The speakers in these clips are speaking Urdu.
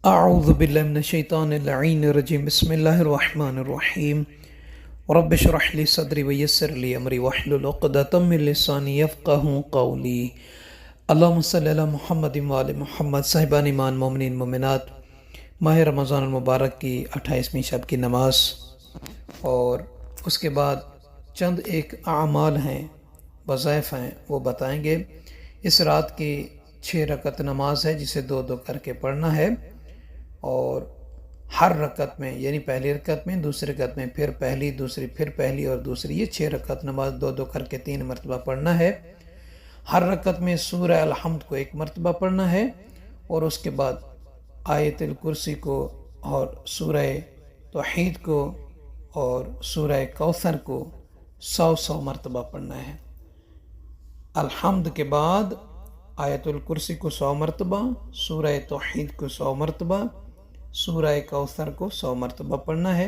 اعوذ باللہ من الشیطان اللعین الرجیم بسم اللہ الرحمن الرحیم رب اشرح لی صدری ویسر لی امری واحلل عقدۃ من لسانی یفقہوا قولی اللہم صلی علی محمد وآل محمد۔ صاحبان ایمان، مومنین مومنات، ماہ رمضان المبارک کی 28ویں شب کی نماز اور اس کے بعد چند ایک اعمال ہیں، وظائف ہیں، وہ بتائیں گے۔ اس رات کی 6 رکعت نماز ہے جسے 2 کر کے پڑھنا ہے، اور ہر رکعت میں یعنی پہلی رکعت میں، دوسری رکعت میں پھر پہلی، دوسری پھر پہلی اور دوسری، یہ 6 رکعت نماز 2 کر کے 3 مرتبہ پڑھنا ہے۔ ہر رکعت میں سورہ الحمد کو 1 مرتبہ پڑھنا ہے، اور اس کے بعد آیت الکرسی کو اور سورہ توحید کو اور سورہ کوثر کو 100 مرتبہ پڑھنا ہے۔ الحمد کے بعد آیت الکرسی کو 100 مرتبہ، سورہ توحید کو 100 مرتبہ، سورہ کوثر کو 100 مرتبہ پڑھنا ہے۔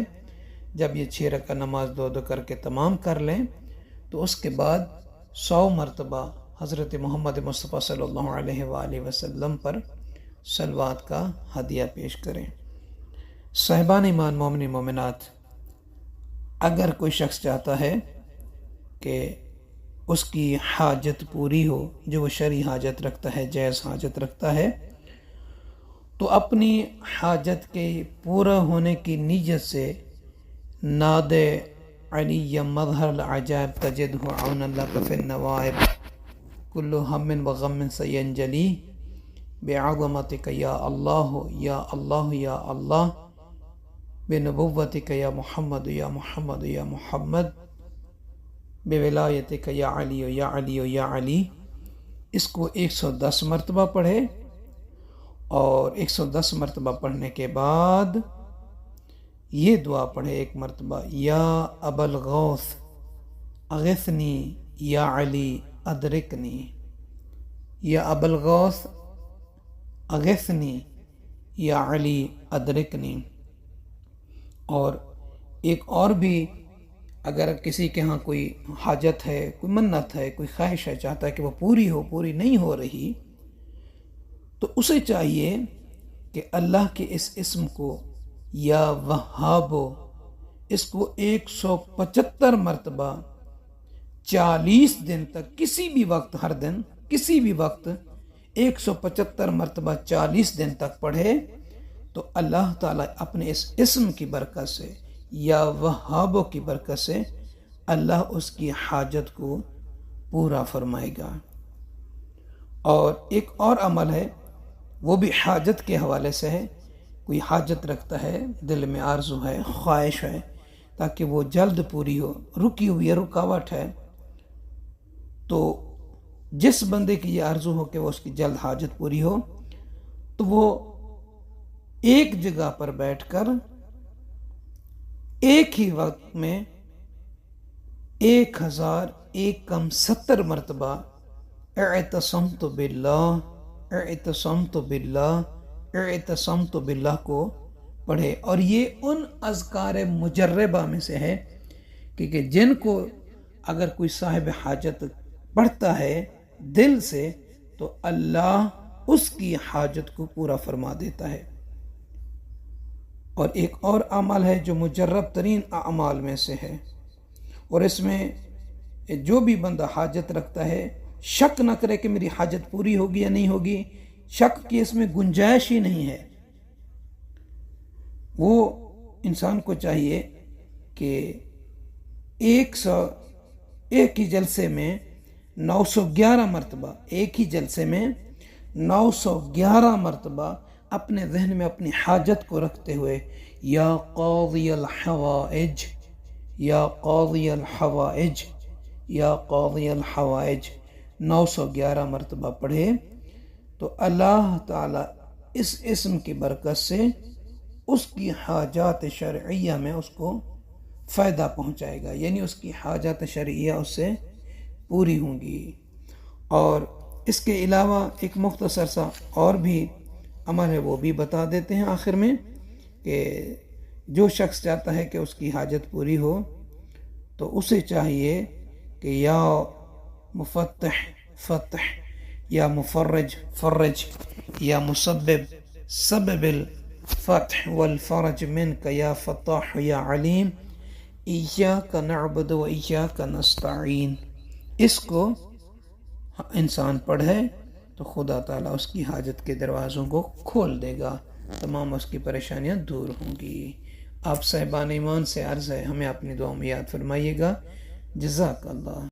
جب یہ 6 رکعت نماز 2 کر کے تمام کر لیں تو اس کے بعد 100 مرتبہ حضرت محمد مصطفیٰ صلی اللہ علیہ وآلہ وسلم پر صلوات کا ہدیہ پیش کریں۔ صاحبان ایمان، مومنین مومنات، اگر کوئی شخص چاہتا ہے کہ اس کی حاجت پوری ہو، جو وہ شرعی حاجت رکھتا ہے، جائز حاجت رکھتا ہے، تو اپنی حاجت کے پورا ہونے کی نیت سے ناد علی مظہر العجائب تجدہ عون اللہ فی النوائب کل ہم و غم سینجلی بعظمتک یا اللہ یا اللہ یا اللہ بنبوتک یا محمد یا محمد یا محمد بولایتک یا علی یا علی یا علی، اس کو 110 مرتبہ پڑھے، اور 110 مرتبہ پڑھنے کے بعد یہ دعا پڑھے 1 مرتبہ، یا ابا الغوث اغثنی یا علی ادرکنی، یا ابا الغوث اغثنی یا علی ادرکنی۔ اور ایک اور بھی، اگر کسی کے ہاں کوئی حاجت ہے، کوئی منت ہے، کوئی خواہش ہے، چاہتا ہے کہ وہ پوری نہیں ہو رہی، تو اسے چاہیے کہ اللہ کے اس اسم کو یا وہابو، اس کو 175 مرتبہ 40 دن تک، کسی بھی وقت، ہر دن کسی بھی وقت 175 مرتبہ 40 دن تک پڑھے، تو اللہ تعالیٰ اپنے اس اسم کی برکت سے یا وہابو کی برکت سے اللہ اس کی حاجت کو پورا فرمائے گا۔ اور ایک اور عمل ہے، وہ بھی حاجت کے حوالے سے ہے۔ کوئی حاجت رکھتا ہے، دل میں آرزو ہے، خواہش ہے، تاکہ وہ جلد پوری ہو، رکی ہوئی ہے، رکاوٹ ہے، تو جس بندے کی یہ آرزو ہو کہ وہ اس کی جلد حاجت پوری ہو، تو وہ ایک جگہ پر بیٹھ کر ایک ہی وقت میں 1070 مرتبہ اعتصمت باللہ اعتصمت باللہ اعتصمت باللہ کو پڑھے۔ اور یہ ان اذکار مجربہ میں سے ہے کہ جن کو اگر کوئی صاحب حاجت پڑھتا ہے دل سے، تو اللہ اس کی حاجت کو پورا فرما دیتا ہے۔ اور ایک اور عمل ہے جو مجرب ترین اعمال میں سے ہے، اور اس میں جو بھی بندہ حاجت رکھتا ہے شک نہ کرے کہ میری حاجت پوری ہوگی یا نہیں ہوگی، شک کی اس میں گنجائش ہی نہیں ہے۔ وہ انسان کو چاہیے کہ ایک ہی جلسے میں 911 مرتبہ، ایک ہی جلسے میں 911 مرتبہ اپنے ذہن میں اپنی حاجت کو رکھتے ہوئے یا قاضی الحوائج یا قاضی الحوائج یا قاضی الحوائج 911 مرتبہ پڑھے، تو اللہ تعالیٰ اس اسم کی برکت سے اس کی حاجات شرعیہ میں اس کو فائدہ پہنچائے گا، یعنی اس کی حاجات شرعیہ اس سے پوری ہوں گی۔ اور اس کے علاوہ ایک مختصر سا اور بھی عمل ہے، وہ بھی بتا دیتے ہیں آخر میں، کہ جو شخص چاہتا ہے کہ اس کی حاجت پوری ہو، تو اسے چاہیے کہ یا مفتح فتح، یا مفرج فرج، یا مسبب سبب فتح والفرج منک یا فتاح یا علیم، ایاک نعبد و ایاک نستعین. اس کو انسان پڑھے تو خدا تعالیٰ اس کی حاجت کے دروازوں کو کھول دے گا، تمام اس کی پریشانیاں دور ہوں گی. آپ صاحبان ایمان سے عرض ہے ہمیں اپنی دعاؤں میں یاد فرمائیے گا. جزاک اللہ.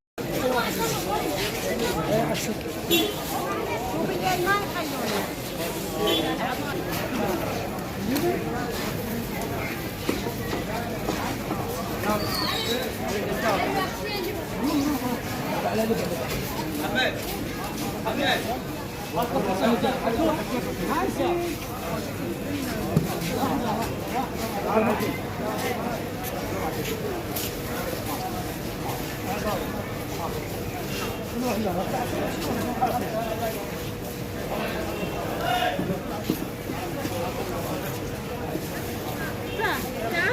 Dạ,